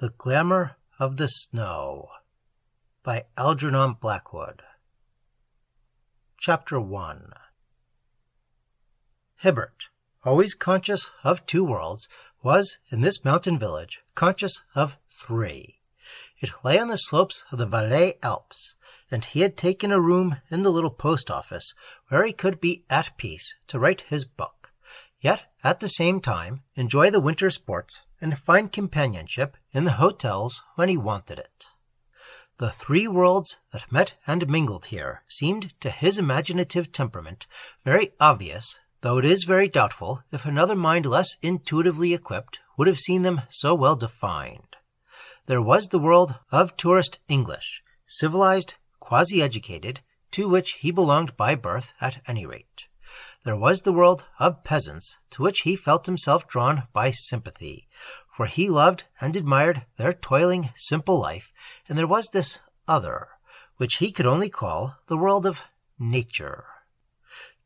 The Glamour of the Snow by Algernon Blackwood. Chapter 1. Hibbert, always conscious of two worlds, was, in this mountain village, conscious of three. It lay on the slopes of the Valais Alps, and he had taken a room in the little post office where he could be at peace to write his book, yet at the same time enjoy the winter sports and find companionship in the hotels when he wanted it. The three worlds that met and mingled here seemed to his imaginative temperament very obvious, though it is very doubtful if another mind less intuitively equipped would have seen them so well defined. There was the world of tourist English, civilized, quasi-educated, to which he belonged by birth at any rate. There was the world of peasants, to which he felt himself drawn by sympathy, for he loved and admired their toiling, simple life, and there was this other, which he could only call the world of nature.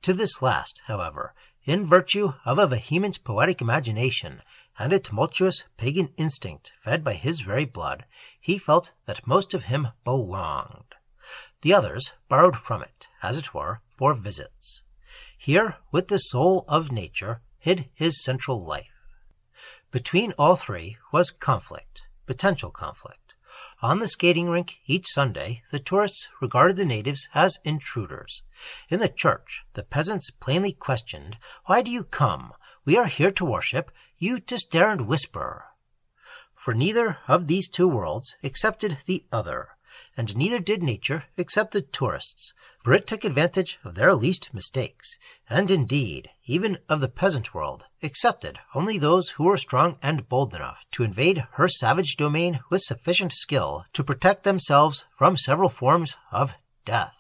To this last, however, in virtue of a vehement poetic imagination and a tumultuous pagan instinct fed by his very blood, he felt that most of him belonged. The others borrowed from it, as it were, for visits. Here, with the soul of nature, hid his central life. Between all three was conflict, potential conflict. On the skating rink each Sunday, the tourists regarded the natives as intruders. In the church, the peasants plainly questioned, "Why do you come? We are here to worship, you to stare and whisper." For neither of these two worlds accepted the other, and neither did nature accept the tourists, for it took advantage of their least mistakes, and indeed, even of the peasant world, accepted only those who were strong and bold enough to invade her savage domain with sufficient skill to protect themselves from several forms of death.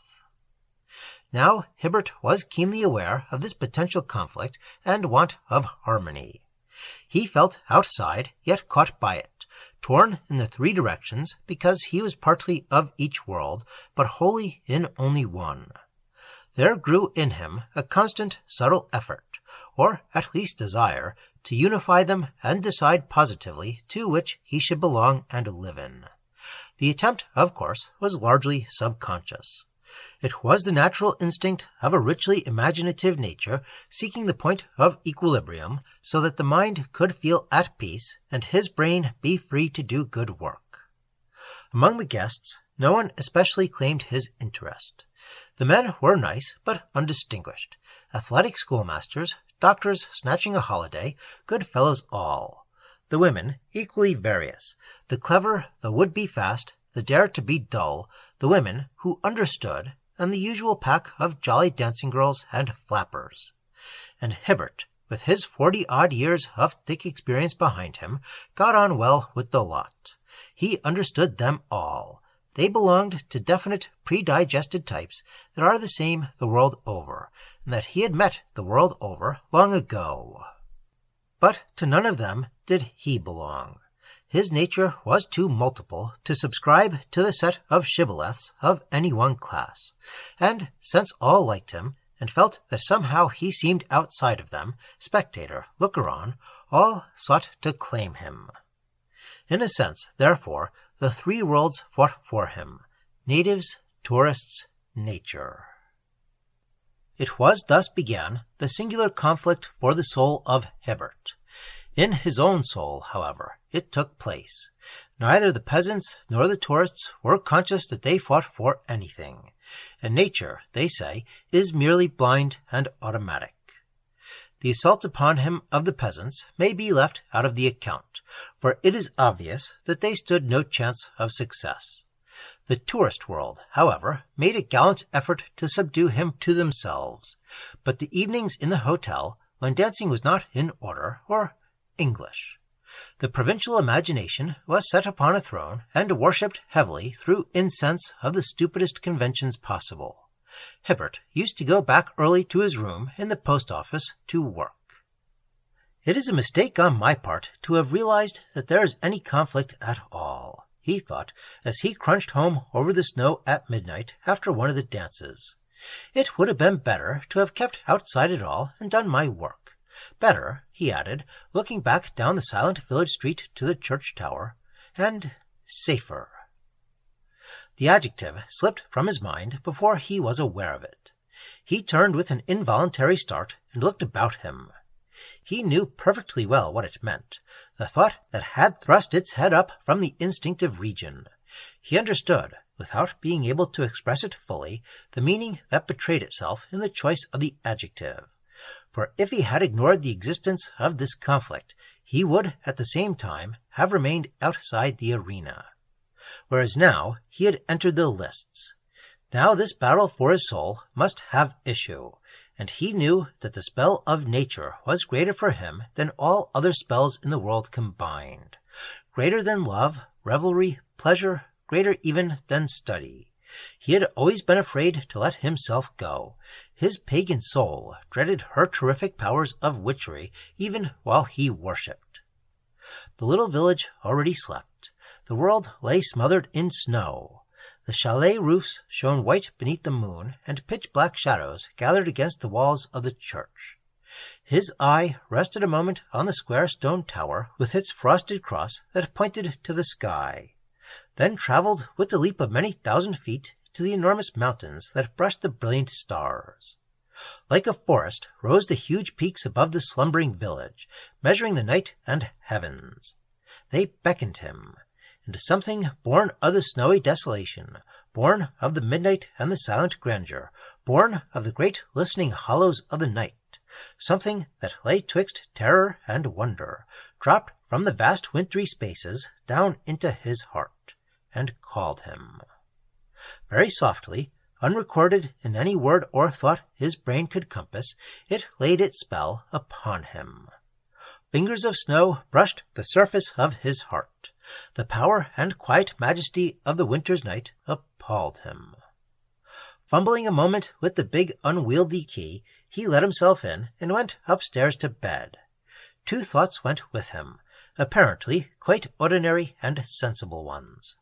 Now Hibbert was keenly aware of this potential conflict and want of harmony. He felt outside, yet caught by it, torn in the three directions because he was partly of each world, but wholly in only one. There grew in him a constant, subtle effort, or at least desire, to unify them and decide positively to which he should belong and live in. The attempt, of course, was largely subconscious. It was the natural instinct of a richly imaginative nature seeking the point of equilibrium so that the mind could feel at peace and his brain be free to do good work. Among the guests, no one especially claimed his interest. The men were nice but undistinguished, athletic schoolmasters, doctors snatching a holiday, good fellows all. The women, equally various, the clever, the would-be fast, the dare to be dull, the women who understood, and the usual pack of jolly dancing girls and flappers. And Hibbert, with his 40-odd years of thick experience behind him, got on well with the lot. He understood them all. They belonged to definite, pre-digested types that are the same the world over, and that he had met the world over long ago. But to none of them did he belong. His nature was too multiple to subscribe to the set of shibboleths of any one class, and since all liked him, and felt that somehow he seemed outside of them, spectator, looker-on, all sought to claim him. In a sense, therefore, the three worlds fought for him, natives, tourists, nature. It was thus began the singular conflict for the soul of Hibbert. In his own soul, however, it took place. Neither the peasants nor the tourists were conscious that they fought for anything, and nature, they say, is merely blind and automatic. The assault upon him of the peasants may be left out of the account, for it is obvious that they stood no chance of success. The tourist world, however, made a gallant effort to subdue him to themselves, but the evenings in the hotel, when dancing was not in order, were English. The provincial imagination was set upon a throne and worshipped heavily through incense of the stupidest conventions possible. Hibbert used to go back early to his room in the post office to work. It is a mistake on my part to have realized that there is any conflict at all, he thought, as he crunched home over the snow at midnight after one of the dances. It would have been better to have kept outside it all and done my work. Better, he added, looking back down the silent village street to the church tower, and safer. The adjective slipped from his mind before he was aware of it. He turned with an involuntary start and looked about him. He knew perfectly well what it meant, the thought that had thrust its head up from the instinctive region. He understood, without being able to express it fully, the meaning that betrayed itself in the choice of the adjective. For if he had ignored the existence of this conflict, he would at the same time have remained outside the arena. Whereas now he had entered the lists. Now this battle for his soul must have issue, and he knew that the spell of nature was greater for him than all other spells in the world combined. Greater than love, revelry, pleasure, greater even than study. He had always been afraid to let himself go. His pagan soul dreaded her terrific powers of witchery even while he worshipped. The little village already slept. The world lay smothered in snow. The chalet roofs shone white beneath the moon, and pitch-black shadows gathered against the walls of the church. His eye rested a moment on the square stone tower with its frosted cross that pointed to the sky, then traveled with the leap of many thousand feet to the enormous mountains that brushed the brilliant stars. Like a forest rose the huge peaks above the slumbering village, measuring the night and heavens. They beckoned him, and something born of the snowy desolation, born of the midnight and the silent grandeur, born of the great listening hollows of the night, something that lay twixt terror and wonder, dropped from the vast wintry spaces down into his heart, and called him. Very softly, unrecorded in any word or thought his brain could compass, it laid its spell upon him. Fingers of snow brushed the surface of his heart. The power and quiet majesty of the winter's night appalled him. Fumbling a moment with the big unwieldy key, he let himself in and went upstairs to bed. Two thoughts went with him, apparently quite ordinary and sensible ones.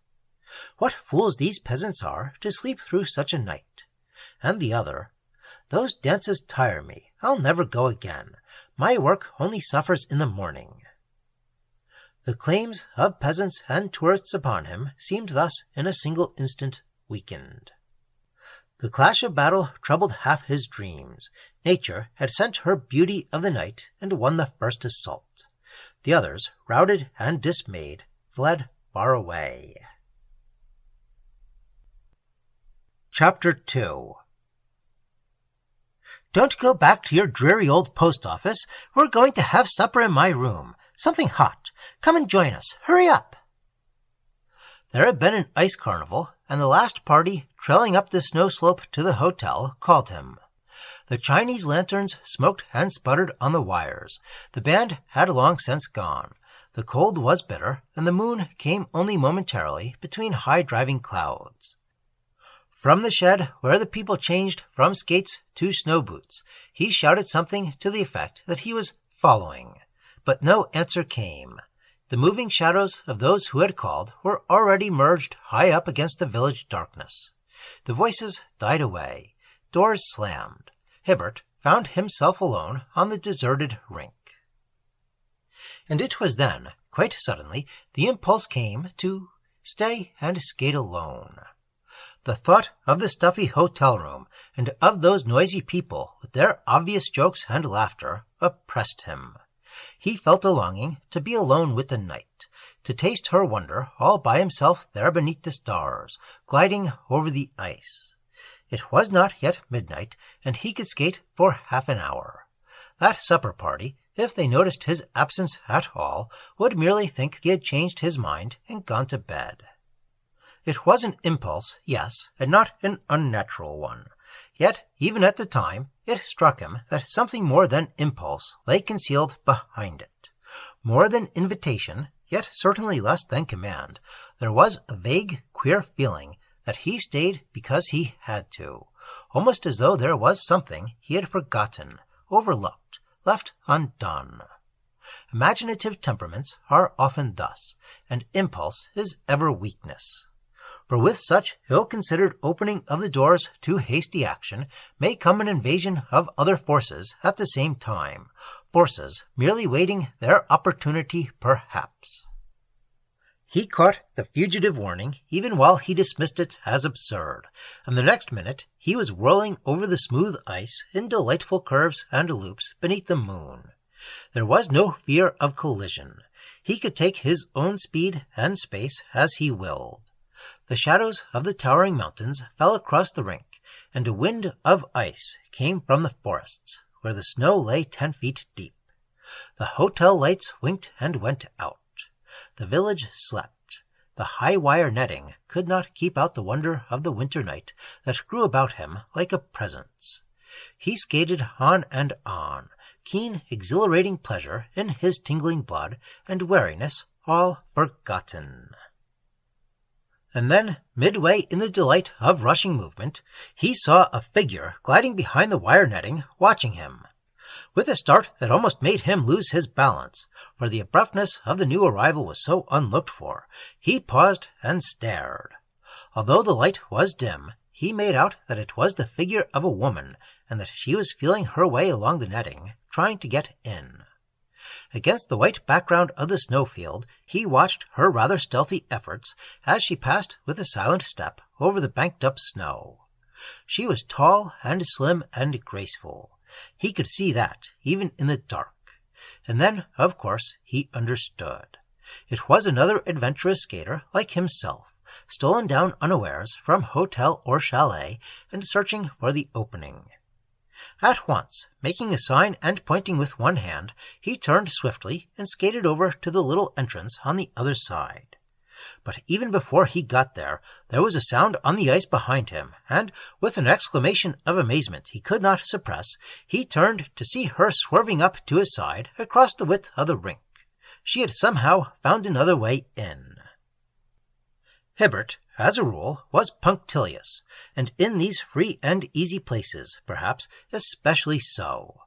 What fools these peasants are to sleep through such a night! And the other, those dances tire me. I'll never go again. My work only suffers in the morning. The claims of peasants and tourists upon him seemed thus in a single instant weakened. The clash of battle troubled half his dreams. Nature had sent her beauty of the night and won the first assault. The others, routed and dismayed, fled far away. Chapter 2. Don't go back to your dreary old post office. We're going to have supper in my room. Something hot. Come and join us. Hurry up. There had been an ice carnival, and the last party, trailing up the snow slope to the hotel, called him. The Chinese lanterns smoked and sputtered on the wires. The band had long since gone. The cold was bitter, and the moon came only momentarily between high driving clouds. From the shed where the people changed from skates to snow boots, he shouted something to the effect that he was following, but no answer came. The moving shadows of those who had called were already merged high up against the village darkness. The voices died away. Doors slammed. Hibbert found himself alone on the deserted rink. And it was then, quite suddenly, the impulse came to stay and skate alone. The thought of the stuffy hotel room and of those noisy people with their obvious jokes and laughter oppressed him. He felt a longing to be alone with the night, to taste her wonder all by himself there beneath the stars, gliding over the ice. It was not yet midnight, and he could skate for half an hour. That supper party, if they noticed his absence at all, would merely think he had changed his mind and gone to bed. It was an impulse, yes, and not an unnatural one. Yet, even at the time, it struck him that something more than impulse lay concealed behind it. More than invitation, yet certainly less than command, there was a vague, queer feeling that he stayed because he had to, almost as though there was something he had forgotten, overlooked, left undone. Imaginative temperaments are often thus, and impulse is ever weakness. For with such ill-considered opening of the doors to hasty action may come an invasion of other forces at the same time, forces merely waiting their opportunity perhaps. He caught the fugitive warning even while he dismissed it as absurd, and the next minute he was whirling over the smooth ice in delightful curves and loops beneath the moon. There was no fear of collision. He could take his own speed and space as he willed. The shadows of the towering mountains fell across the rink, and a wind of ice came from the forests, where the snow lay 10 feet deep. The hotel lights winked and went out. The village slept. The high wire netting could not keep out the wonder of the winter night that grew about him like a presence. He skated on and on, keen, exhilarating pleasure in his tingling blood, and weariness all forgotten. And then, midway in the delight of rushing movement, he saw a figure gliding behind the wire netting, watching him. With a start that almost made him lose his balance, for the abruptness of the new arrival was so unlooked for, he paused and stared. Although the light was dim, he made out that it was the figure of a woman, and that she was feeling her way along the netting, trying to get in. Against the white background of the snowfield, he watched her rather stealthy efforts as she passed with a silent step over the banked-up snow. She was tall and slim and graceful. He could see that, even in the dark. And then, of course, he understood. It was another adventurous skater like himself, stolen down unawares from hotel or chalet and searching for the opening. At once, making a sign and pointing with one hand, he turned swiftly and skated over to the little entrance on the other side. But even before he got there was a sound on the ice behind him, and, with an exclamation of amazement he could not suppress, he turned to see her swerving up to his side across the width of the rink. She had somehow found another way in. Hibbert, as a rule, was punctilious, and in these free and easy places, perhaps, especially so.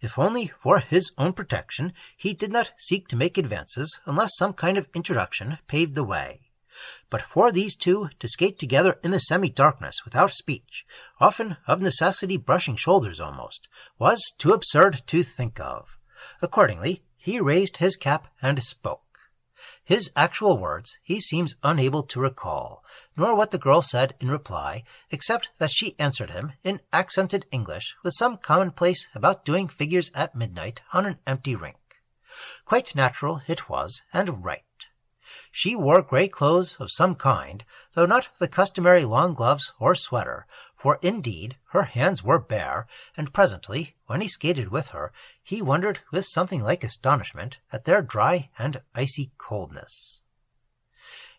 If only for his own protection, he did not seek to make advances unless some kind of introduction paved the way. But for these two to skate together in the semi-darkness without speech, often of necessity brushing shoulders almost, was too absurd to think of. Accordingly, he raised his cap and spoke. His actual words he seems unable to recall, nor what the girl said in reply, except that she answered him in accented English with some commonplace about doing figures at midnight on an empty rink. Quite natural it was, and right. She wore grey clothes of some kind, though not the customary long gloves or sweater, for indeed her hands were bare, and presently, when he skated with her, he wondered with something like astonishment at their dry and icy coldness.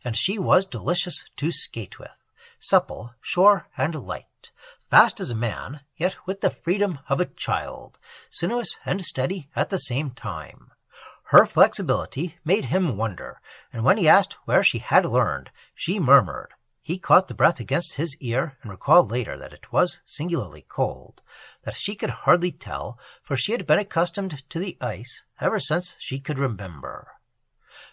And she was delicious to skate with, supple, sure, and light, fast as a man, yet with the freedom of a child, sinuous and steady at the same time. Her flexibility made him wonder, and when he asked where she had learned, she murmured. He caught the breath against his ear and recalled later that it was singularly cold, that she could hardly tell, for she had been accustomed to the ice ever since she could remember.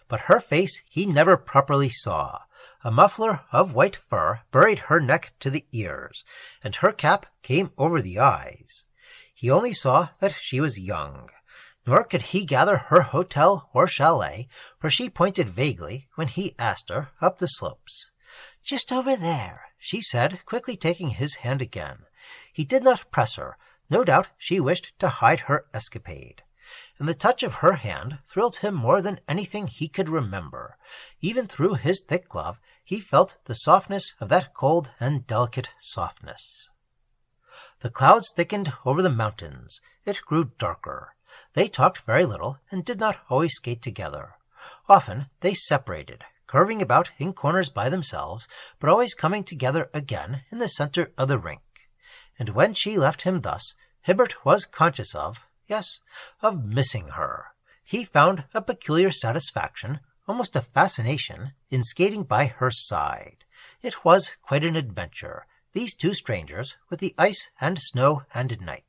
But her face he never properly saw. A muffler of white fur buried her neck to the ears, and her cap came over the eyes. He only saw that she was young. Nor could he gather her hotel or chalet, for she pointed vaguely, when he asked her, up the slopes. "Just over there," she said, quickly taking his hand again. He did not press her. No doubt she wished to hide her escapade. And the touch of her hand thrilled him more than anything he could remember. Even through his thick glove he felt the softness of that cold and delicate softness. The clouds thickened over the mountains. It grew darker. They talked very little, and did not always skate together. Often they separated, curving about in corners by themselves, but always coming together again in the center of the rink. And when she left him thus, Hibbert was conscious of missing her. He found a peculiar satisfaction, almost a fascination, in skating by her side. It was quite an adventure, these two strangers, with the ice and snow and night.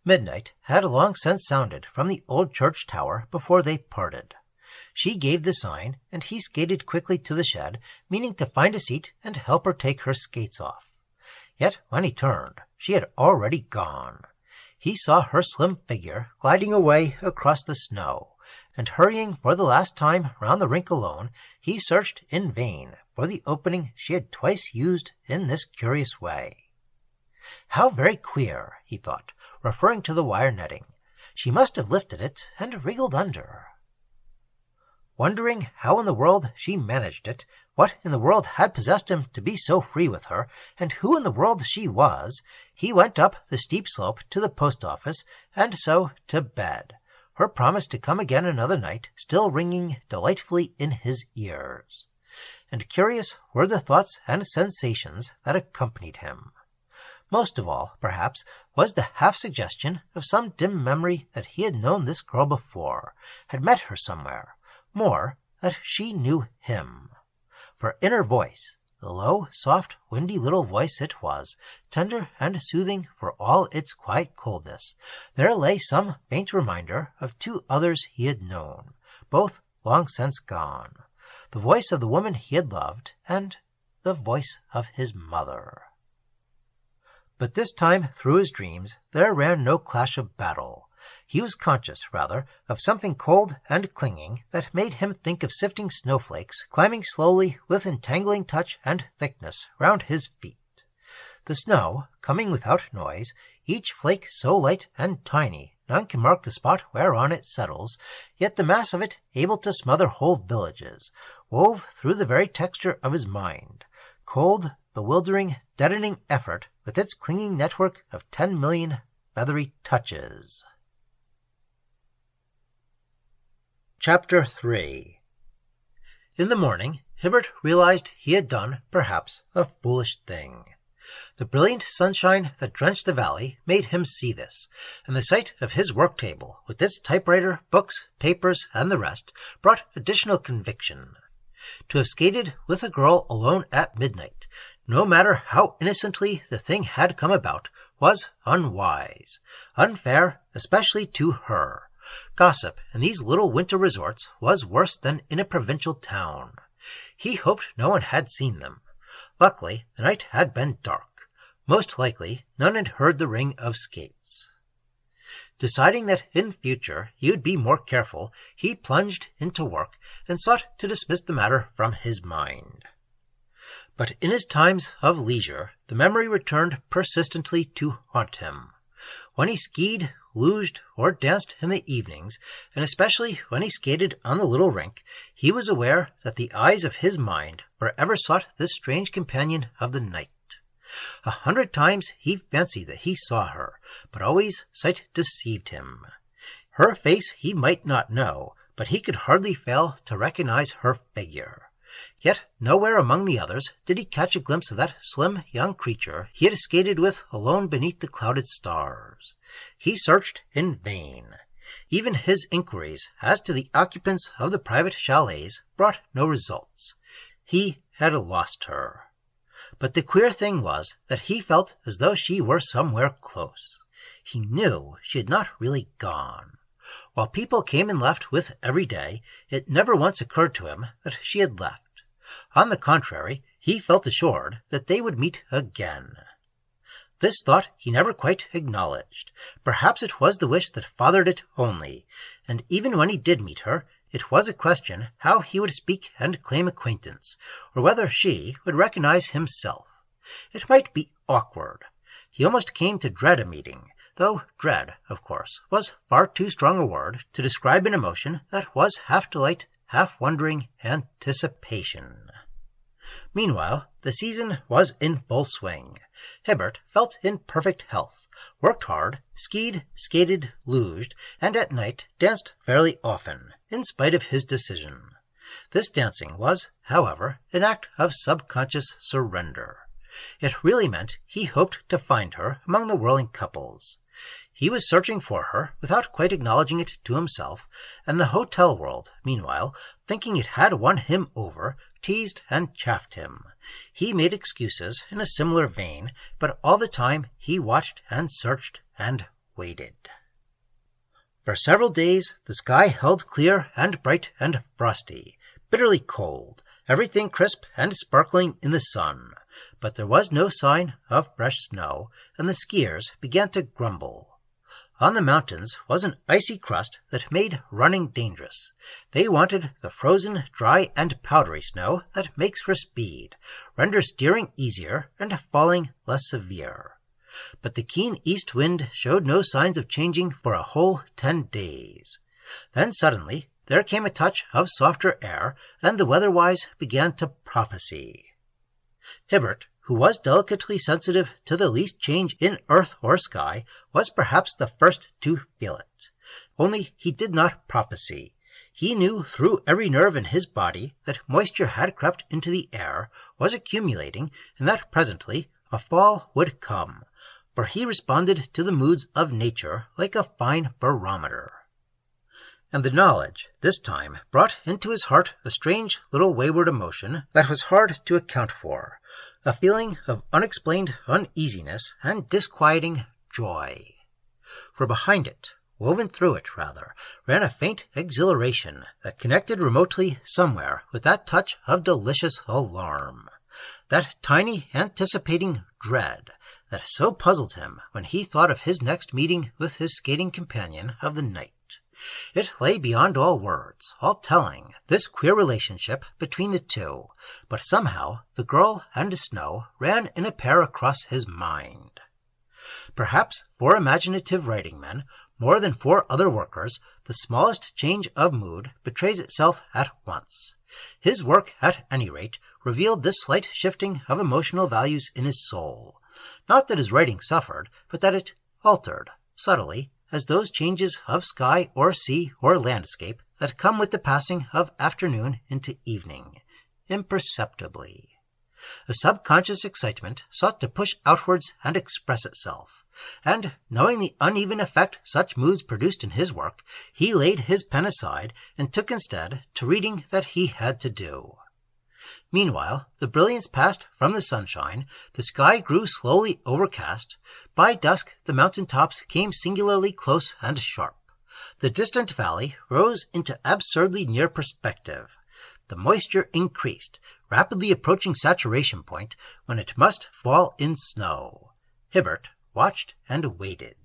Midnight had long since sounded from the old church tower before they parted. She gave the sign, and he skated quickly to the shed, meaning to find a seat and help her take her skates off. Yet when he turned, she had already gone. He saw her slim figure gliding away across the snow, and hurrying for the last time round the rink alone, he searched in vain for the opening she had twice used in this curious way. How very queer, he thought, referring to the wire netting. She must have lifted it and wriggled under. Wondering how in the world she managed it, what in the world had possessed him to be so free with her, and who in the world she was, he went up the steep slope to the post office, and so to bed, her promise to come again another night still ringing delightfully in his ears. And curious were the thoughts and sensations that accompanied him. Most of all, perhaps, was the half-suggestion of some dim memory that he had known this girl before, had met her somewhere, more, that she knew him. For in her voice, the low, soft, windy little voice it was, tender and soothing for all its quiet coldness, there lay some faint reminder of two others he had known, both long since gone, the voice of the woman he had loved, and the voice of his mother. But this time through his dreams there ran no clash of battle. He was conscious, rather, of something cold and clinging that made him think of sifting snowflakes climbing slowly with entangling touch and thickness round his feet. The snow, coming without noise, each flake so light and tiny none can mark the spot whereon it settles, yet the mass of it able to smother whole villages, wove through the very texture of his mind, cold, bewildering, deadening effort with its clinging network of 10 million feathery touches. Chapter 3. In the morning, Hibbert realized he had done, perhaps, a foolish thing. The brilliant sunshine that drenched the valley made him see this, and the sight of his work-table, with its typewriter, books, papers, and the rest, brought additional conviction. To have skated with a girl alone at midnight, no matter how innocently the thing had come about, was unwise, unfair, especially to her. Gossip in these little winter resorts was worse than in a provincial town. He hoped no one had seen them. Luckily, the night had been dark. Most likely, none had heard the ring of skates. Deciding that in future he would be more careful, he plunged into work and sought to dismiss the matter from his mind. But in his times of leisure, the memory returned persistently to haunt him. When he skied, luged, or danced in the evenings, and especially when he skated on the little rink, he was aware that the eyes of his mind forever sought this strange companion of the night. 100 times he fancied that he saw her, but always sight deceived him. Her face he might not know, but he could hardly fail to recognize her figure. Yet nowhere among the others did he catch a glimpse of that slim young creature he had skated with alone beneath the clouded stars. He searched in vain. Even his inquiries as to the occupants of the private chalets brought no results. He had lost her. But the queer thing was that he felt as though she were somewhere close. He knew she had not really gone. While people came and left with every day, it never once occurred to him that she had left. On the contrary, he felt assured that they would meet again. This thought he never quite acknowledged. Perhaps it was the wish that fathered it only, and even when he did meet her, it was a question how he would speak and claim acquaintance, or whether she would recognize himself. It might be awkward. He almost came to dread a meeting, though dread, of course, was far too strong a word to describe an emotion that was half delight, half wondering anticipation. Meanwhile, the season was in full swing. Hibbert felt in perfect health, worked hard, skied, skated, luged, and at night danced fairly often, in spite of his decision. This dancing was, however, an act of subconscious surrender. It really meant he hoped to find her among the whirling couples. He was searching for her without quite acknowledging it to himself, and the hotel world, meanwhile, thinking it had won him over, teased and chaffed him. He made excuses in a similar vein, but all the time he watched and searched and waited. For several days the sky held clear and bright and frosty, bitterly cold, everything crisp and sparkling in the sun, but there was no sign of fresh snow, and the skiers began to grumble. on the mountains was an icy crust that made running dangerous. They wanted the frozen, dry, and powdery snow that makes for speed, renders steering easier, and falling less severe. But the keen east wind showed no signs of changing for a whole 10 days. Then suddenly there came a touch of softer air, and the weather-wise began to prophesy. Hibbert, who was delicately sensitive to the least change in earth or sky, was perhaps the first to feel it. Only he did not prophesy. He knew through every nerve in his body that moisture had crept into the air, was accumulating, and that presently a fall would come, for he responded to the moods of nature like a fine barometer. And the knowledge, this time, brought into his heart a strange little wayward emotion that was hard to account for, a feeling of unexplained uneasiness and disquieting joy. For behind it, woven through it, rather, ran a faint exhilaration that connected remotely somewhere with that touch of delicious alarm, that tiny anticipating dread that so puzzled him when he thought of his next meeting with his skating companion of the night. It lay beyond all words, all telling, this queer relationship between the two, but somehow the girl and snow ran in a pair across his mind. Perhaps for imaginative writing men, more than for other workers, the smallest change of mood betrays itself at once. His work, at any rate, revealed this slight shifting of emotional values in his soul. Not that his writing suffered, but that it altered, subtly, as those changes of sky or sea or landscape that come with the passing of afternoon into evening, imperceptibly. A subconscious excitement sought to push outwards and express itself, and, knowing the uneven effect such moods produced in his work, he laid his pen aside and took instead to reading that he had to do. Meanwhile, the brilliance passed from the sunshine, the sky grew slowly overcast. By dusk the mountain tops came singularly close and sharp. The distant valley rose into absurdly near perspective. The moisture increased, rapidly approaching saturation point, when it must fall in snow. Hibbert watched and waited.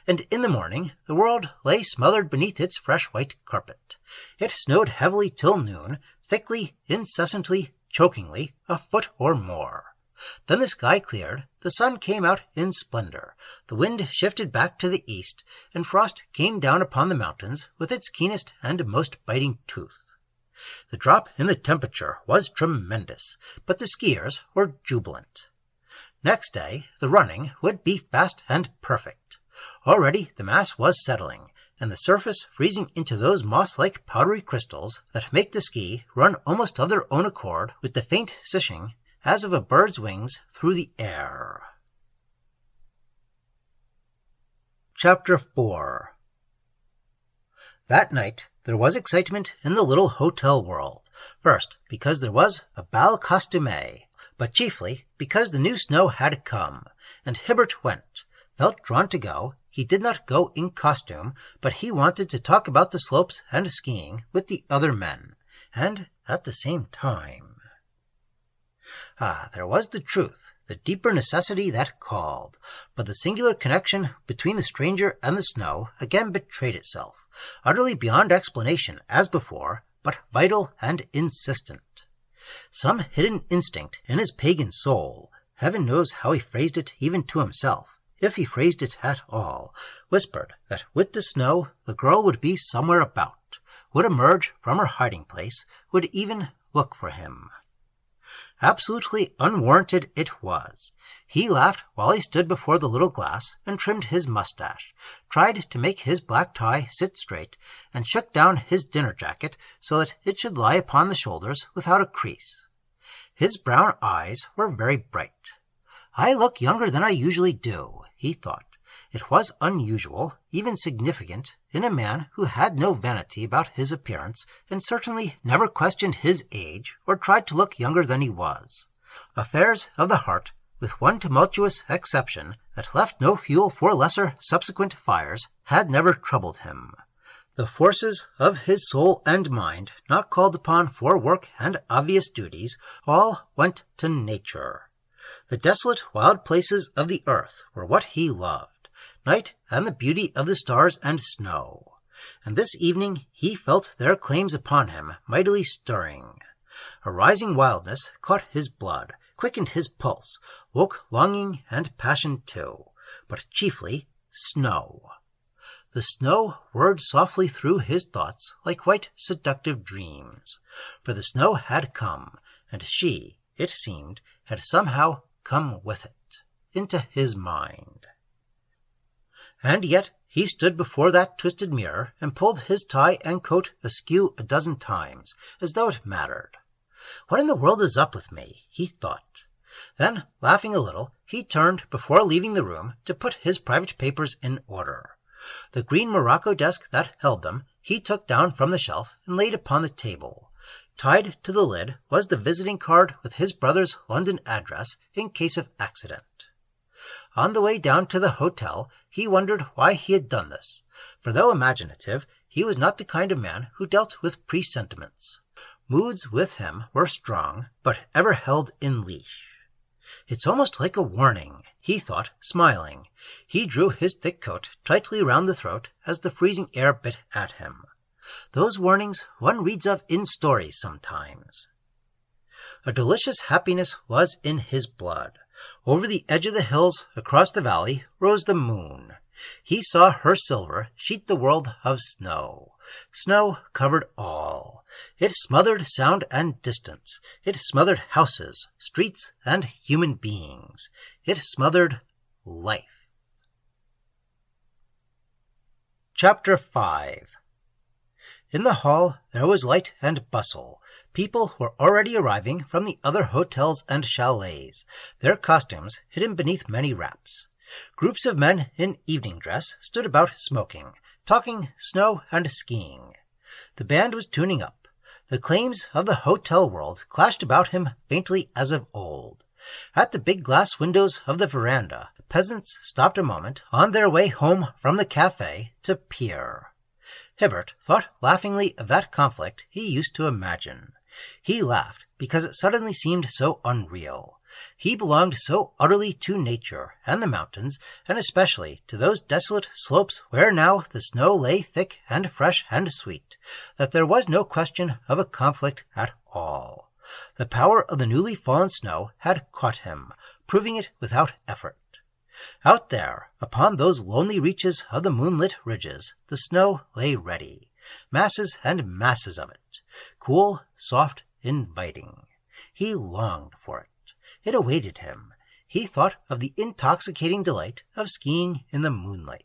And in the morning the world lay smothered beneath its fresh white carpet. It snowed heavily till noon, thickly, incessantly, chokingly, a foot or more. Then the sky cleared, the sun came out in splendor, the wind shifted back to the east, and frost came down upon the mountains with its keenest and most biting tooth. The drop in the temperature was tremendous, but the skiers were jubilant. Next day the running would be fast and perfect. Already the mass was settling, and the surface freezing into those moss-like powdery crystals that make the ski run almost of their own accord with the faint sishing as of a bird's wings through the air. Chapter 4. That night there was excitement in the little hotel world. First, because there was a bal costumé, but chiefly because the new snow had come, and Hibbert went, felt drawn to go. He did not go in costume, but he wanted to talk about the slopes and skiing with the other men, and at the same time. There was the truth, the deeper necessity that called, but the singular connection between the stranger and the snow again betrayed itself, utterly beyond explanation as before, but vital and insistent. Some hidden instinct in his pagan soul, heaven knows how he phrased it even to himself, if he phrased it at all, whispered that with the snow the girl would be somewhere about, would emerge from her hiding place, would even look for him. Absolutely unwarranted it was. He laughed while he stood before the little glass and trimmed his mustache, tried to make his black tie sit straight, and shook down his dinner jacket so that it should lie upon the shoulders without a crease. His brown eyes were very bright. I look younger than I usually do, he thought. It was unusual, even significant, in a man who had no vanity about his appearance, and certainly never questioned his age or tried to look younger than he was. Affairs of the heart, with one tumultuous exception that left no fuel for lesser subsequent fires, had never troubled him. The forces of his soul and mind, not called upon for work and obvious duties, all went to nature. The desolate wild places of the earth were what he loved. night and the beauty of the stars and snow. And this evening he felt their claims upon him mightily stirring. A rising wildness caught his blood, quickened his pulse, woke longing and passion too, but chiefly snow. The snow whirred softly through his thoughts like white seductive dreams, for the snow had come, and she, it seemed, had somehow come with it, into his mind. And yet he stood before that twisted mirror and pulled his tie and coat askew a dozen times, as though it mattered. What in the world is up with me? He thought. Then, laughing a little, he turned before leaving the room to put his private papers in order. The green morocco desk that held them he took down from the shelf and laid upon the table. Tied to the lid was the visiting card with his brother's London address in case of accident. On the way down to the hotel, he wondered why he had done this, for though imaginative, he was not the kind of man who dealt with presentiments. Moods with him were strong, but ever held in leash. It's almost like a warning, he thought, smiling. He drew his thick coat tightly round the throat as the freezing air bit at him. Those warnings one reads of in stories sometimes. A delicious happiness was in his blood. Over the edge of the hills across the valley rose the moon. He saw her silver sheet the world of snow. Snow covered all. It smothered sound and distance. It smothered houses, streets, and human beings. It smothered life. Chapter 5. In the hall there was light and bustle. People were already arriving from the other hotels and chalets, their costumes hidden beneath many wraps. Groups of men in evening dress stood about smoking, talking snow and skiing. The band was tuning up. The claims of the hotel world clashed about him faintly as of old. At the big glass windows of the veranda, peasants stopped a moment on their way home from the cafe to peer. Hibbert thought laughingly of that conflict he used to imagine. He laughed because it suddenly seemed so unreal. He belonged so utterly to nature and the mountains, and especially to those desolate slopes where now the snow lay thick and fresh and sweet, that there was no question of a conflict at all. The power of the newly fallen snow had caught him, proving it without effort. Out there, upon those lonely reaches of the moonlit ridges, the snow lay ready, masses and masses of it, cool, soft, inviting. He longed for it. It awaited him. He thought of the intoxicating delight of skiing in the moonlight.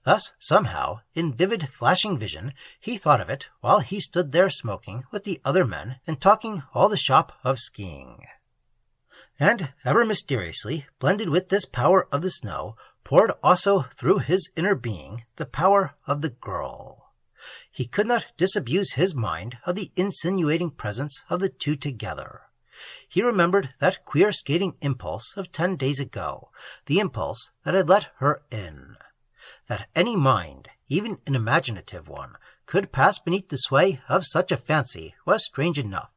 Thus, somehow, in vivid, flashing vision, he thought of it while he stood there smoking with the other men and talking all the shop of skiing. And, ever mysteriously, blended with this power of the snow, poured also through his inner being the power of the girl. He could not disabuse his mind of the insinuating presence of the two together. He remembered that queer skating impulse of 10 days ago, the impulse that had let her in. That any mind, even an imaginative one, could pass beneath the sway of such a fancy was strange enough,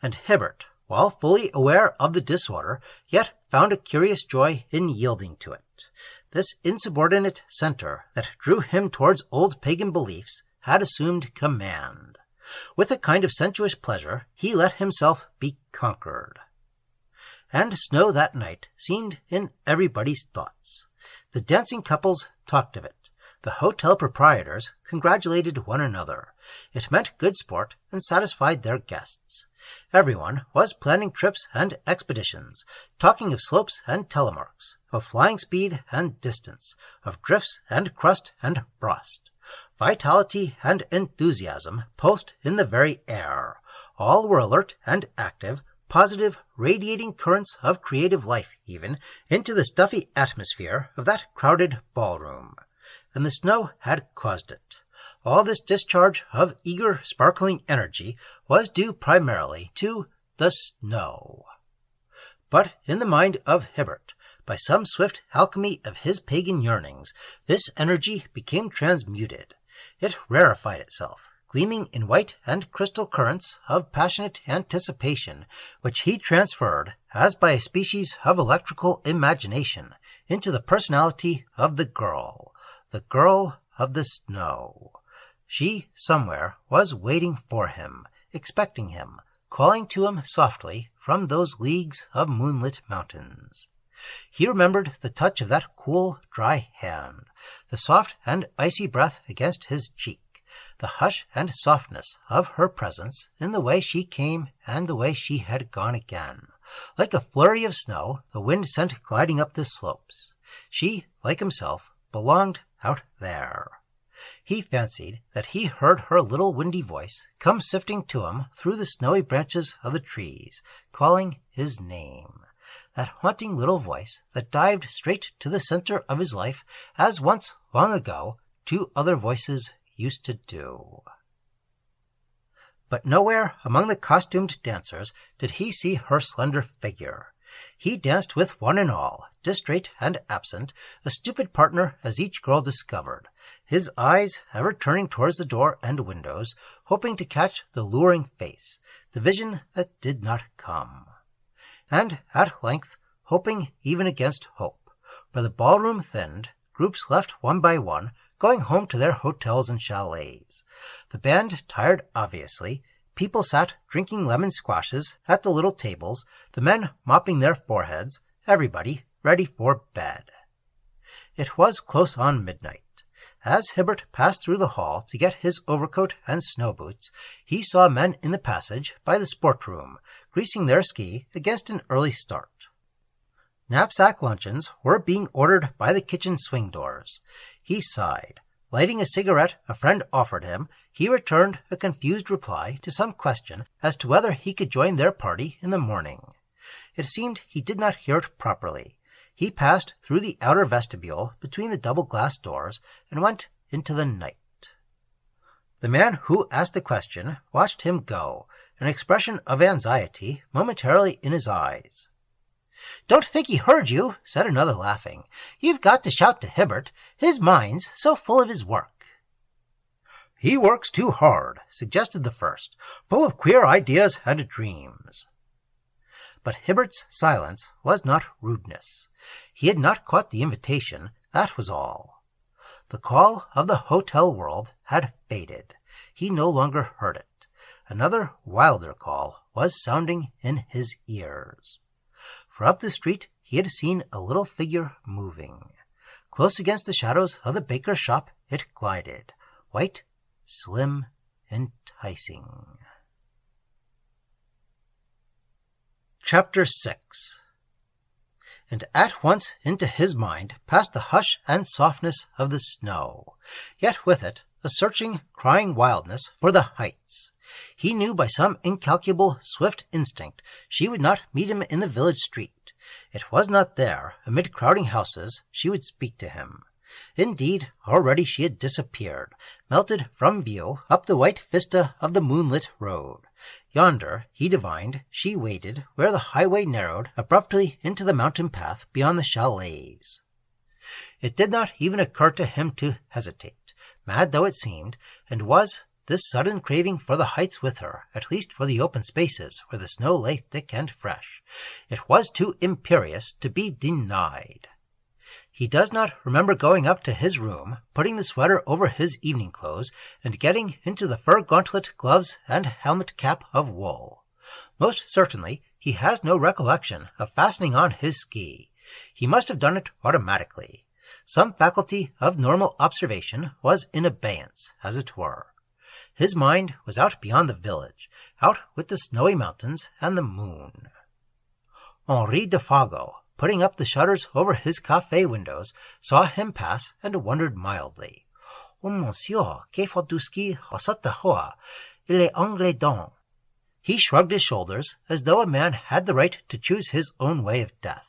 and Hibbert, while fully aware of the disorder, yet found a curious joy in yielding to it. This insubordinate center that drew him towards old pagan beliefs had assumed command. With a kind of sensuous pleasure, he let himself be conquered. And snow that night seemed in everybody's thoughts. The dancing couples talked of it. The hotel proprietors congratulated one another. It meant good sport and satisfied their guests. Everyone was planning trips and expeditions, talking of slopes and telemarks, of flying speed and distance, of drifts and crust and frost. Vitality and enthusiasm pulsed in the very air. All were alert and active, positive, radiating currents of creative life even, into the stuffy atmosphere of that crowded ballroom. And the snow had caused it. All this discharge of eager, sparkling energy was due primarily to the snow. But in the mind of Hibbert, by some swift alchemy of his pagan yearnings, this energy became transmuted. It rarefied itself, gleaming in white and crystal currents of passionate anticipation, which he transferred, as by a species of electrical imagination, into the personality of the girl of the snow. She, somewhere, was waiting for him, expecting him, calling to him softly from those leagues of moonlit mountains. He remembered the touch of that cool, dry hand, the soft and icy breath against his cheek, the hush and softness of her presence in the way she came and the way she had gone again. Like a flurry of snow, the wind sent gliding up the slopes. She, like himself, belonged out there. He fancied that he heard her little windy voice come sifting to him through the snowy branches of the trees, calling his name. That haunting little voice that dived straight to the center of his life, as once, long ago, two other voices used to do. But nowhere among the costumed dancers did he see her slender figure. He danced with one and all, distrait and absent, a stupid partner as each girl discovered, his eyes ever turning towards the door and windows, hoping to catch the luring face, the vision that did not come. And at length, hoping even against hope, for the ballroom thinned, groups left one by one, going home to their hotels and chalets. The band tired obviously. People sat drinking lemon squashes at the little tables, the men mopping their foreheads, everybody ready for bed. It was close on midnight. As Hibbert passed through the hall to get his overcoat and snow boots, he saw men in the passage by the sport room, greasing their ski against an early start. Knapsack luncheons were being ordered by the kitchen swing doors. He sighed. Lighting a cigarette a friend offered him, he returned a confused reply to some question as to whether he could join their party in the morning. It seemed he did not hear it properly. He passed through the outer vestibule between the double glass doors and went into the night. The man who asked the question watched him go, an expression of anxiety momentarily in his eyes. "Don't think he heard you," said another, laughing. "You've got to shout to Hibbert. His mind's so full of his work." "He works too hard," suggested the first, "full of queer ideas and dreams." But Hibbert's silence was not rudeness. He had not caught the invitation, that was all. The call of the hotel world had faded. He no longer heard it. Another wilder call was sounding in his ears. For up the street he had seen a little figure moving. Close against the shadows of the baker's shop it glided, white, slim, enticing. Chapter 6. And at once into his mind passed the hush and softness of the snow, yet with it a searching, crying wildness for the heights. He knew by some incalculable, swift instinct she would not meet him in the village street. It was not there, amid crowding houses, she would speak to him. Indeed, already she had disappeared, melted from view up the white vista of the moonlit road. Yonder, he divined, she waited where the highway narrowed abruptly into the mountain path beyond the chalets. It did not even occur to him to hesitate, mad though it seemed, and was this sudden craving for the heights with her, at least for the open spaces where the snow lay thick and fresh. It was too imperious to be denied. He does not remember going up to his room, putting the sweater over his evening clothes, and getting into the fur gauntlet, gloves, and helmet cap of wool. Most certainly, he has no recollection of fastening on his ski. He must have done it automatically. Some faculty of normal observation was in abeyance, as it were. His mind was out beyond the village, out with the snowy mountains and the moon. Henri de Fago, putting up the shutters over his café windows, saw him pass and wondered mildly. "Oh, monsieur, que fais-tu ski à cette heure? Il est anglais donc." He shrugged his shoulders as though a man had the right to choose his own way of death.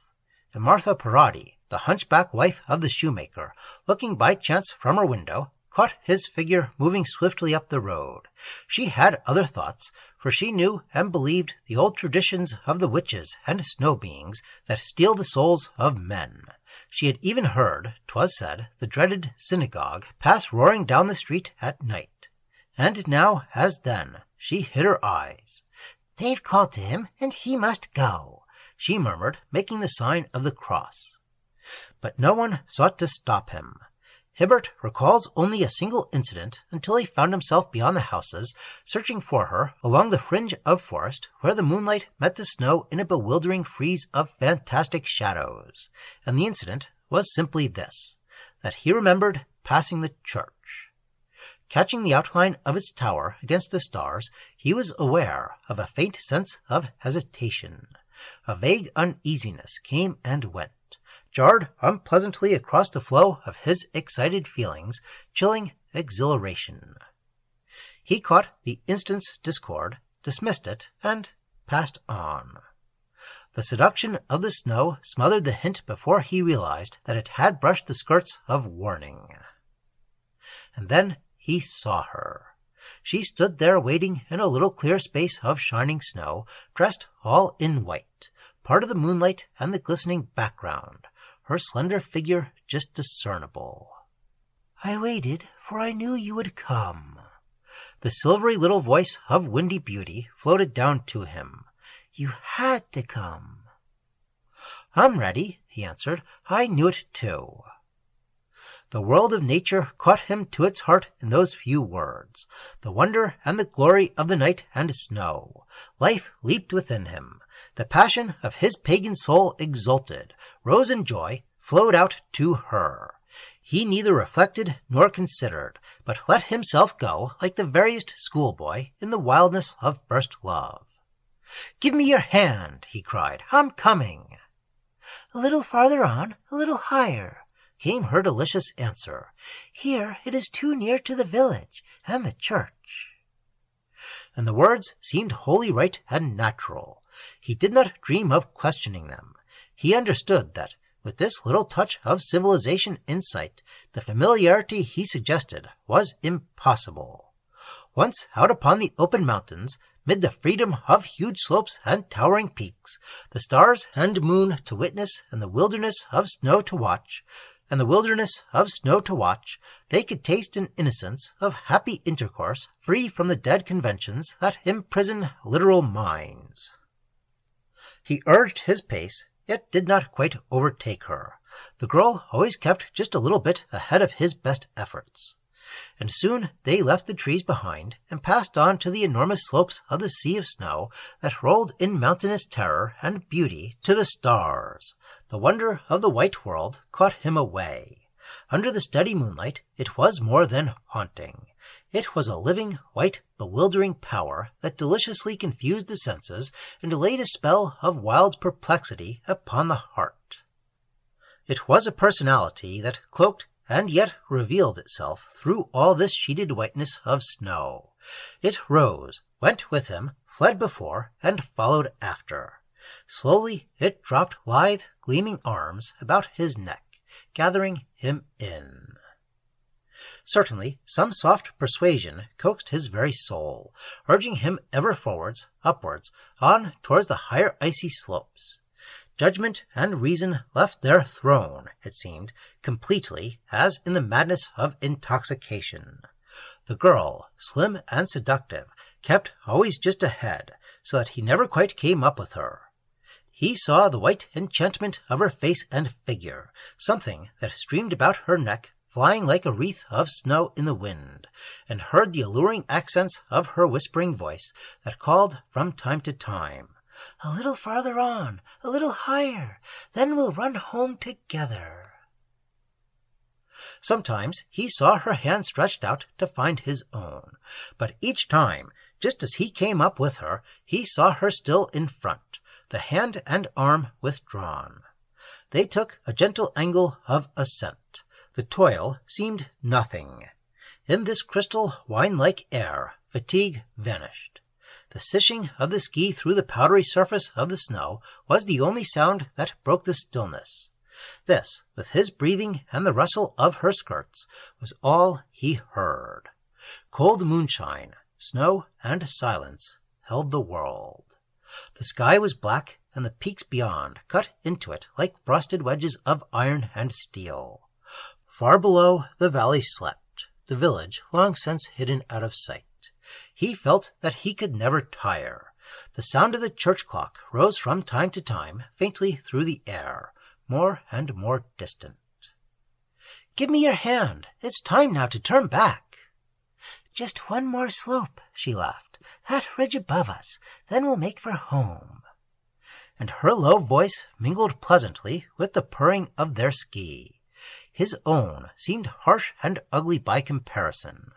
And Martha Parodi, the hunchback wife of the shoemaker, looking by chance from her window, caught his figure moving swiftly up the road. She had other thoughts, for she knew and believed the old traditions of the witches and snow beings that steal the souls of men. She had even heard, 'twas said, the dreaded synagogue pass roaring down the street at night. and now, as then, she hid her eyes. "They've called to him, and he must go," she murmured, making the sign of the cross. But no one sought to stop him. Hibbert recalls only a single incident until he found himself beyond the houses, searching for her along the fringe of forest where the moonlight met the snow in a bewildering frieze of fantastic shadows. And the incident was simply this, that he remembered passing the church. Catching the outline of its tower against the stars, he was aware of a faint sense of hesitation. A vague uneasiness came and went, jarred unpleasantly across the flow of his excited feelings, chilling exhilaration. He caught the instant's discord, dismissed it, and passed on. The seduction of the snow smothered the hint before he realized that it had brushed the skirts of warning. And then he saw her. She stood there waiting in a little clear space of shining snow, dressed all in white, part of the moonlight and the glistening background, her slender figure just discernible. "I waited, for I knew you would come." The silvery little voice of windy beauty floated down to him. "You had to come." "I'm ready," he answered. "I knew it too." The world of nature caught him to its heart in those few words. The wonder and the glory of the night and snow. Life leaped within him. The passion of his pagan soul exulted, rose in joy, flowed out to her. He neither reflected nor considered, but let himself go like the veriest schoolboy in the wildness of first love. "Give me your hand," he cried. "I'm coming." "A little farther on, a little higher," came her delicious answer. "Here it is too near to the village and the church." And the words seemed wholly right and natural. He did not dream of questioning them. He understood that, with this little touch of civilization in sight, the familiarity he suggested was impossible. Once out upon the open mountains, mid the freedom of huge slopes and towering peaks, the stars and moon to witness and the wilderness of snow to watch, they could taste an innocence of happy intercourse free from the dead conventions that imprison literal minds. He urged his pace, yet did not quite overtake her. The girl always kept just a little bit ahead of his best efforts. And soon they left the trees behind and passed on to the enormous slopes of the sea of snow that rolled in mountainous terror and beauty to the stars. The wonder of the white world caught him away. Under the steady moonlight it was more than haunting. It was a living, white, bewildering power that deliciously confused the senses and laid a spell of wild perplexity upon the heart. It was a personality that cloaked and yet revealed itself through all this sheeted whiteness of snow. It rose, went with him, fled before, and followed after. Slowly it dropped lithe, gleaming arms about his neck, gathering him in. Certainly some soft persuasion coaxed his very soul, urging him ever forwards, upwards, on towards the higher icy slopes. Judgment and reason left their throne, it seemed, completely, as in the madness of intoxication. The girl, slim and seductive, kept always just ahead, so that he never quite came up with her. He saw the white enchantment of her face and figure, something that streamed about her neck, flying like a wreath of snow in the wind, and heard the alluring accents of her whispering voice that called from time to time, "A little farther on, a little higher, then we'll run home together." Sometimes he saw her hand stretched out to find his own, but each time, just as he came up with her, he saw her still in front, the hand and arm withdrawn. They took a gentle angle of ascent. The toil seemed nothing. In this crystal wine-like air, fatigue vanished. The sishing of the ski through the powdery surface of the snow was the only sound that broke the stillness. This, with his breathing and the rustle of her skirts, was all he heard. Cold moonshine, snow, and silence held the world. The sky was black, and the peaks beyond cut into it like frosted wedges of iron and steel. Far below, the valley slept, the village long since hidden out of sight. He felt that he could never tire. The sound of the church clock rose from time to time faintly through the air, more and more distant. "Give me your hand. It's time now to turn back." "Just one more slope," she laughed. "That ridge above us. Then we'll make for home." And her low voice mingled pleasantly with the purring of their ski. His own seemed harsh and ugly by comparison.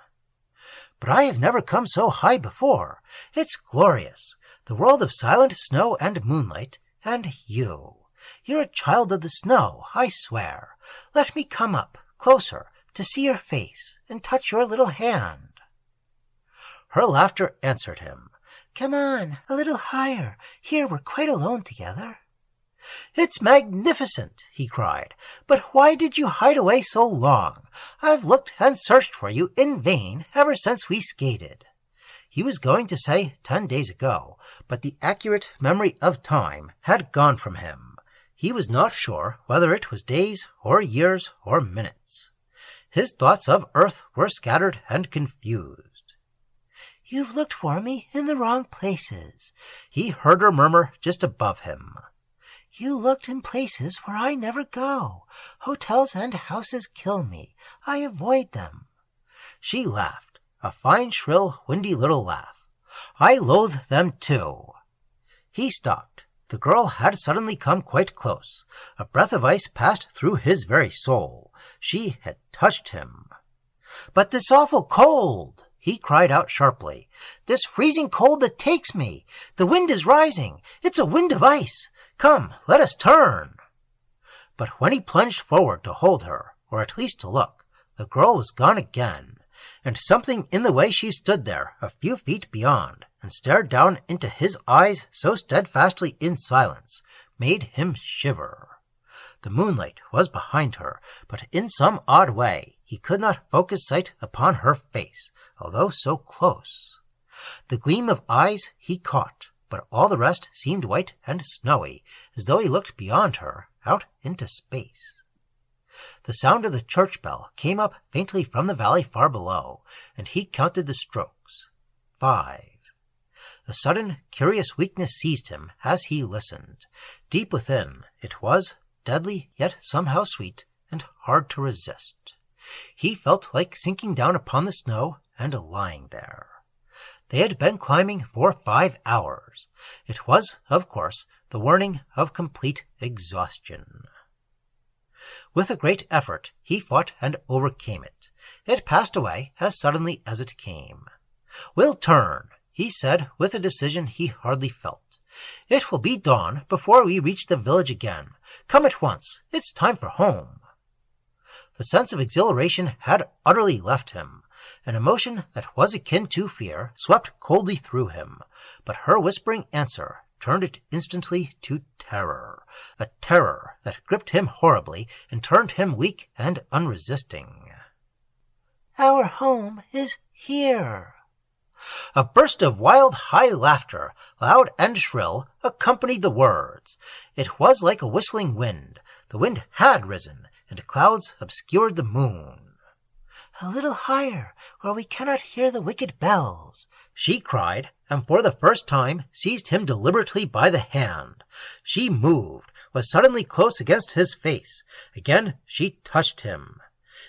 "But I have never come so high before. It's glorious. The world of silent snow and moonlight, and you. You're a child of the snow, I swear. Let me come up, closer, to see your face and touch your little hand." Her laughter answered him. "Come on, a little higher. Here we're quite alone together." "It's magnificent," he cried. "But why did you hide away so long? I've looked and searched for you in vain ever since we skated." He was going to say 10 days ago, but the accurate memory of time had gone from him. He was not sure whether it was days or years or minutes. His thoughts of earth were scattered and confused. "You've looked for me in the wrong places," he heard her murmur just above him. "You looked in places where I never go. Hotels and houses kill me. I avoid them." She laughed, a fine, shrill, windy little laugh. "I loathe them too." He stopped. The girl had suddenly come quite close. A breath of ice passed through his very soul. She had touched him. "But this awful cold!" he cried out sharply. "This freezing cold that takes me! The wind is rising. It's a wind of ice. Come, let us turn." But when he plunged forward to hold her, or at least to look, the girl was gone again, and something in the way she stood there a few feet beyond and stared down into his eyes so steadfastly in silence made him shiver. The moonlight was behind her, but in some odd way he could not focus sight upon her face, although so close. The gleam of eyes he caught, but all the rest seemed white and snowy, as though he looked beyond her, out into space. The sound of the church bell came up faintly from the valley far below, and he counted the strokes. 5. A sudden, curious weakness seized him as he listened. Deep within, it was deadly, yet somehow sweet, and hard to resist. He felt like sinking down upon the snow and lying there. They had been climbing for 5 hours. It was, of course, the warning of complete exhaustion. With a great effort, he fought and overcame it. It passed away as suddenly as it came. "We'll turn," he said with a decision he hardly felt. "It will be dawn before we reach the village again. Come at once. It's time for home." The sense of exhilaration had utterly left him. An emotion that was akin to fear swept coldly through him, but her whispering answer turned it instantly to terror, a terror that gripped him horribly and turned him weak and unresisting. "Our home is here." A burst of wild, high laughter, loud and shrill, accompanied the words. It was like a whistling wind. The wind had risen, and clouds obscured the moon. "A little higher, where we cannot hear the wicked bells," she cried, and for the first time seized him deliberately by the hand. She moved, was suddenly close against his face. Again she touched him.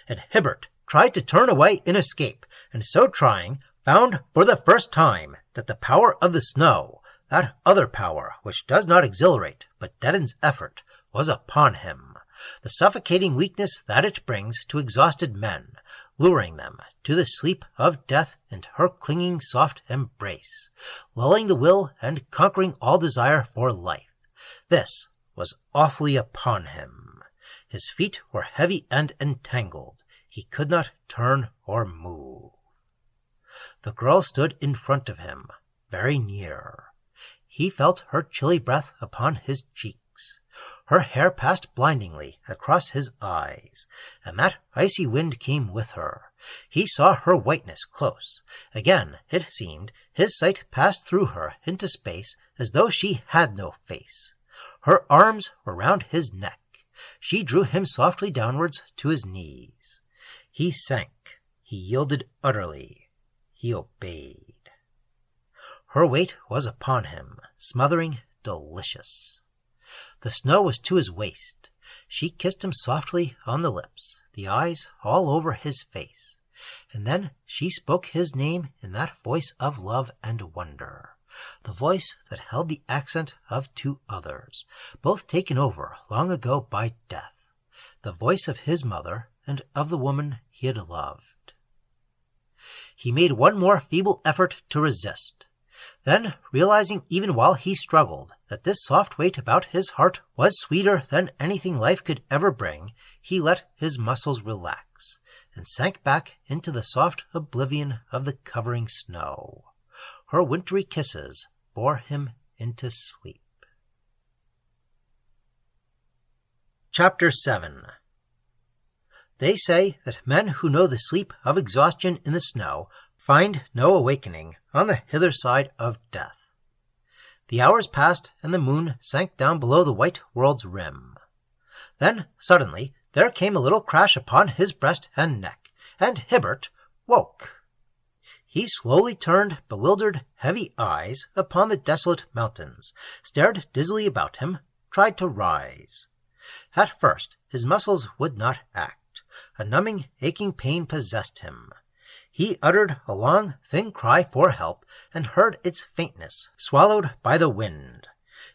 And Hibbert tried to turn away in escape, and so trying, found for the first time that the power of the snow, that other power which does not exhilarate but deadens effort, was upon him. The suffocating weakness that it brings to exhausted men, luring them to the sleep of death into her clinging soft embrace, lulling the will and conquering all desire for life. This was awfully upon him. His feet were heavy and entangled. He could not turn or move. The girl stood in front of him, very near. He felt her chilly breath upon his cheeks. Her hair passed blindingly across his eyes, and that icy wind came with her. He saw her whiteness close. Again, it seemed, his sight passed through her into space as though she had no face. Her arms were round his neck. She drew him softly downwards to his knees. He sank. He yielded utterly. He obeyed. Her weight was upon him, smothering, delicious. The snow was to his waist. She kissed him softly on the lips, the eyes all over his face, and then she spoke his name in that voice of love and wonder, the voice that held the accent of two others, both taken over long ago by death, the voice of his mother and of the woman he had loved. He made one more feeble effort to resist. Then, realizing even while he struggled that this soft weight about his heart was sweeter than anything life could ever bring, he let his muscles relax and sank back into the soft oblivion of the covering snow. Her wintry kisses bore him into sleep. Chapter 7. They say that men who know the sleep of exhaustion in the snow find no awakening on the hither side of death. The hours passed, and the moon sank down below the white world's rim. Then, suddenly, there came a little crash upon his breast and neck, and Hibbert woke. He slowly turned bewildered, heavy eyes upon the desolate mountains, stared dizzily about him, tried to rise. At first his muscles would not act. A numbing, aching pain possessed him. He uttered a long, thin cry for help, and heard its faintness swallowed by the wind.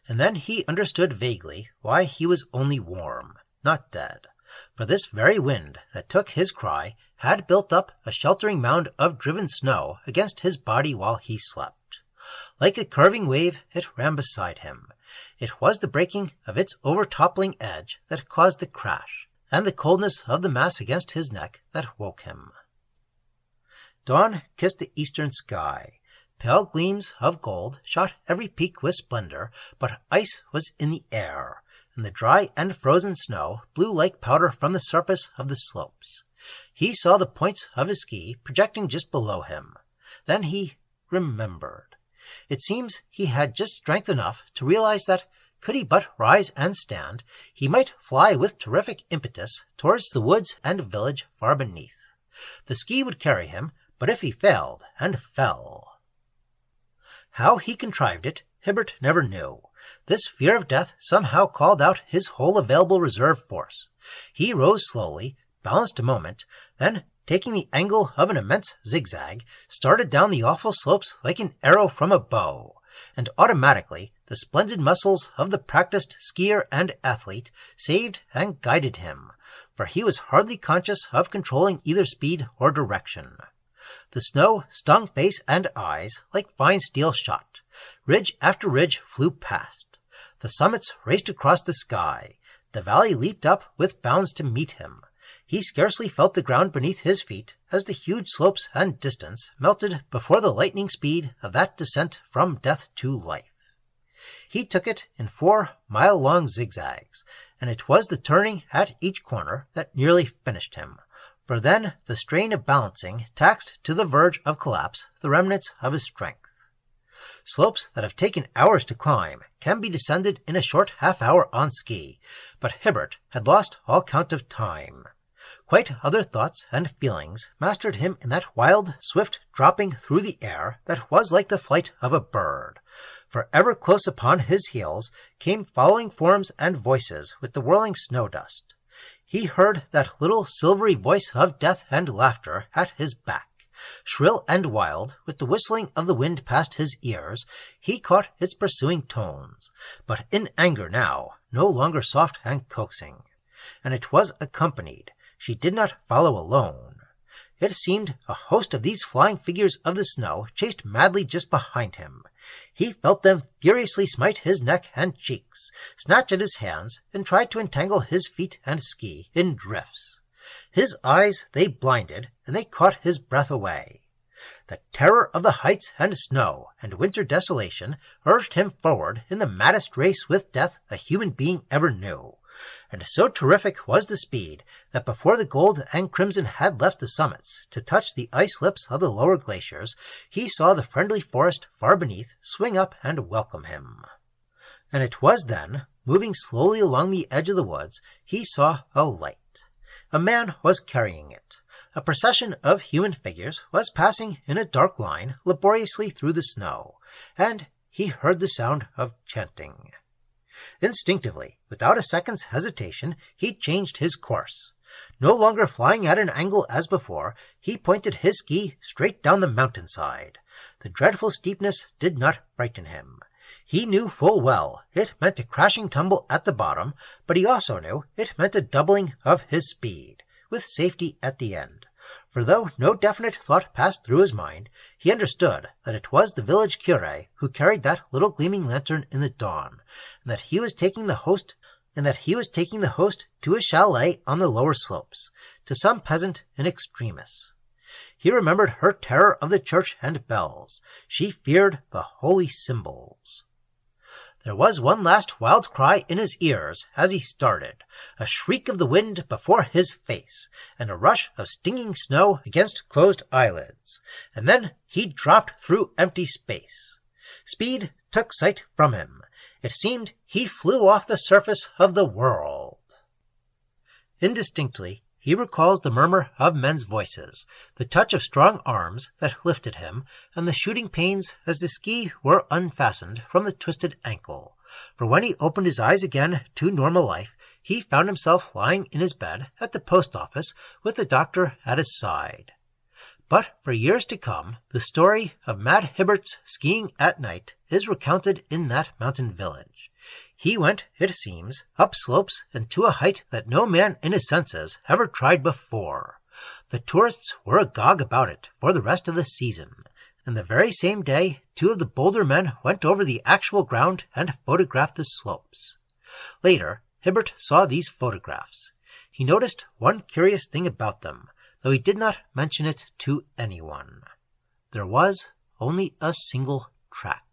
And then he understood vaguely why he was only warm, not dead. For this very wind that took his cry had built up a sheltering mound of driven snow against his body while he slept. Like a curving wave it ran beside him. It was the breaking of its overtoppling edge that caused the crash, and the coldness of the mass against his neck that woke him. Dawn kissed the eastern sky. Pale gleams of gold shot every peak with splendor, but ice was in the air, and the dry and frozen snow blew like powder from the surface of the slopes. He saw the points of his ski projecting just below him. Then he remembered. It seems he had just strength enough to realize that, could he but rise and stand, he might fly with terrific impetus towards the woods and village far beneath. The ski would carry him, but if he failed and fell. How he contrived it, Hibbert never knew. This fear of death somehow called out his whole available reserve force. He rose slowly, balanced a moment, then, taking the angle of an immense zigzag, started down the awful slopes like an arrow from a bow, and automatically the splendid muscles of the practiced skier and athlete saved and guided him, for he was hardly conscious of controlling either speed or direction. The snow stung face and eyes like fine steel shot. Ridge after ridge flew past. The summits raced across the sky. The valley leaped up with bounds to meet him. He scarcely felt the ground beneath his feet as the huge slopes and distance melted before the lightning speed of that descent from death to life. He took it in 4-mile-long zigzags, and it was the turning at each corner that nearly finished him. For then the strain of balancing taxed to the verge of collapse the remnants of his strength. Slopes that have taken hours to climb can be descended in a short half-hour on ski, but Hibbert had lost all count of time. Quite other thoughts and feelings mastered him in that wild, swift dropping through the air that was like the flight of a bird. For ever close upon his heels came following forms and voices with the whirling snow dust. He heard that little silvery voice of death and laughter at his back. Shrill and wild, with the whistling of the wind past his ears, he caught its pursuing tones, but in anger now, no longer soft and coaxing. And it was accompanied. She did not follow alone. It seemed a host of these flying figures of the snow chased madly just behind him. He felt them furiously smite his neck and cheeks, snatch at his hands, and try to entangle his feet and ski in drifts. His eyes they blinded, and they caught his breath away. The terror of the heights and snow and winter desolation urged him forward in the maddest race with death a human being ever knew. And so terrific was the speed that before the gold and crimson had left the summits to touch the ice lips of the lower glaciers, he saw the friendly forest far beneath swing up and welcome him. And it was then, moving slowly along the edge of the woods, he saw a light. A man was carrying it. A procession of human figures was passing in a dark line laboriously through the snow. and he heard the sound of chanting. Instinctively, without a second's hesitation, he changed his course. No longer flying at an angle as before, he pointed his ski straight down the mountainside. The dreadful steepness did not frighten him. He knew full well it meant a crashing tumble at the bottom, but he also knew it meant a doubling of his speed, with safety at the end. For though no definite thought passed through his mind, he understood that it was the village curé who carried that little gleaming lantern in the dawn, and that he was taking the host to a chalet on the lower slopes, to some peasant in extremis. He remembered her terror of the church and bells. She feared the holy symbols. There was one last wild cry in his ears as he started, a shriek of the wind before his face, and a rush of stinging snow against closed eyelids, and then he dropped through empty space. Speed took sight from him. It seemed he flew off the surface of the world. Indistinctly, he recalls the murmur of men's voices, the touch of strong arms that lifted him, and the shooting pains as the ski were unfastened from the twisted ankle. For when he opened his eyes again to normal life, he found himself lying in his bed at the post office with the doctor at his side. But for years to come, the story of Mad Hibbert's skiing at night is recounted in that mountain village. He went, it seems, up slopes and to a height that no man in his senses ever tried before. The tourists were agog about it for the rest of the season, and the very same day 2 of the bolder men went over the actual ground and photographed the slopes. Later, Hibbert saw these photographs. He noticed one curious thing about them, though he did not mention it to anyone. There was only a single track.